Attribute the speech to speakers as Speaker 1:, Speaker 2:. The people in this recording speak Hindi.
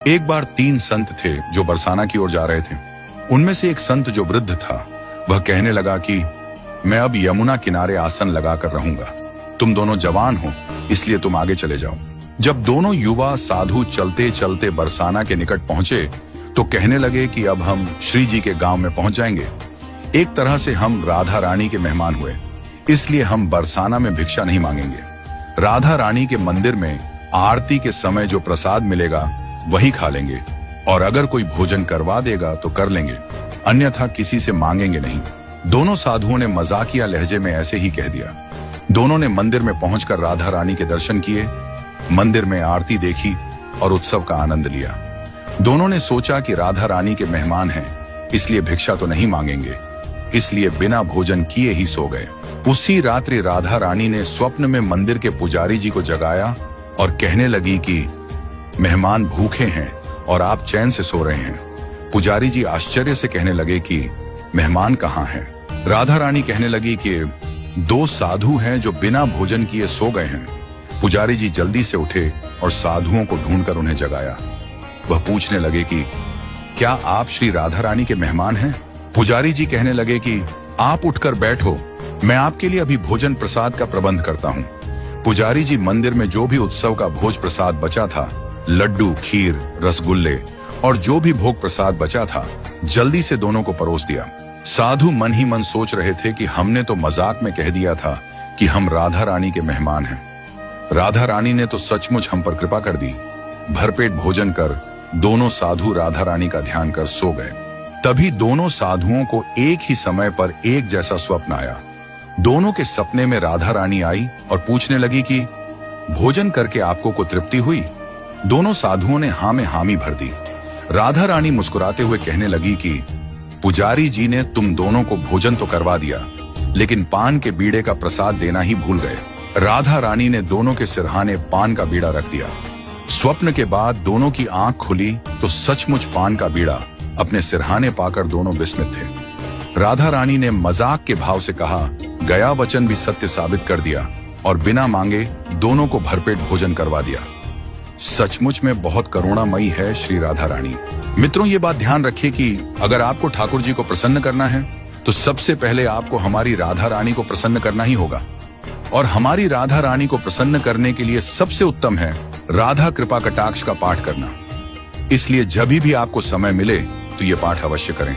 Speaker 1: एक बार 3 संत थे जो बरसाना की ओर जा रहे थे। उनमें से एक संत जो वृद्ध था वह कहने लगा कि मैं अब यमुना किनारे आसन लगाकर रहूंगा। तुम दोनों जवान हो इसलिए तुम आगे चले जाओ। जब दोनों युवा साधु चलते चलते बरसाना के निकट पहुंचे तो कहने लगे कि अब हम श्री जी के गांव में पहुंच जाएंगे। एक तरह से हम राधा रानी के मेहमान हुए, इसलिए हम बरसाना में भिक्षा नहीं मांगेंगे। राधा रानी के मंदिर में आरती के समय जो प्रसाद मिलेगा वही खा लेंगे, और अगर कोई भोजन करवा देगा तो कर लेंगे, अन्यथा किसी से मांगेंगे नहीं। दोनों साधुओं ने मजाकिया लहजे में ऐसे ही कह दिया। दोनों ने मंदिर में पहुंचकर राधा रानी के दर्शन किए, मंदिर में आरती देखी और उत्सव का आनंद लिया। दोनों ने सोचा कि राधा रानी के मेहमान हैं, इसलिए भिक्षा तो नहीं मांगेंगे, इसलिए बिना भोजन किए ही सो गए। उसी रात्रि राधा रानी ने स्वप्न में मंदिर के पुजारी जी को जगाया और कहने लगी कि मेहमान भूखे हैं और आप चैन से सो रहे हैं। पुजारी जी आश्चर्य से कहने लगे कि मेहमान कहाँ हैं? राधा रानी कहने लगी कि 2 साधु हैं जो बिना भोजन किए सो गए हैं। पुजारी जी जल्दी से उठे और साधुओं को ढूंढकर उन्हें जगाया। वह पूछने लगे कि क्या आप श्री राधा रानी के मेहमान हैं? पुजारी जी कहने लगे कि आप उठकर बैठो, मैं आपके लिए अभी भोजन प्रसाद का प्रबंध करता हूँ। पुजारी जी मंदिर में जो भी उत्सव का भोज प्रसाद बचा था, लड्डू, खीर, रसगुल्ले और जो भी भोग प्रसाद बचा था, जल्दी से दोनों को परोस दिया। साधु मन ही मन सोच रहे थे कि हमने तो मजाक में कह दिया था कि हम राधा रानी के मेहमान हैं। राधा रानी ने तो सचमुच हम पर कृपा कर दी। भरपेट भोजन कर दोनों साधु राधा रानी का ध्यान कर सो गए। तभी दोनों साधुओं को एक ही समय पर एक जैसा स्वप्न आया। दोनों के सपने में राधा रानी आई और पूछने लगी कि भोजन करके आपको को तृप्ति हुई? दोनों साधुओं ने हाँ में हामी भर दी। राधा रानी मुस्कुराते हुए कहने लगी कि पुजारी जी ने तुम दोनों को भोजन तो करवा दिया, लेकिन पान के बीड़े का प्रसाद देना ही भूल गए। राधा रानी ने दोनों के सिरहाने पान का बीड़ा रख दिया। स्वप्न के बाद दोनों की आंख खुली तो सचमुच पान का बीड़ा अपने सिरहाने पाकर दोनों विस्मित थे। राधा रानी ने मजाक के भाव से कहा, गया वचन भी सत्य साबित कर दिया और बिना मांगे दोनों को भरपेट भोजन करवा दिया। सचमुच में बहुत करुणामयी है श्री राधा रानी। मित्रों, ये बात ध्यान रखिए कि अगर आपको ठाकुर जी को प्रसन्न करना है तो सबसे पहले आपको हमारी राधा रानी को प्रसन्न करना ही होगा, और हमारी राधा रानी को प्रसन्न करने के लिए सबसे उत्तम है राधा कृपा कटाक्ष का पाठ करना। इसलिए जब भी आपको समय मिले तो ये पाठ अवश्य करें।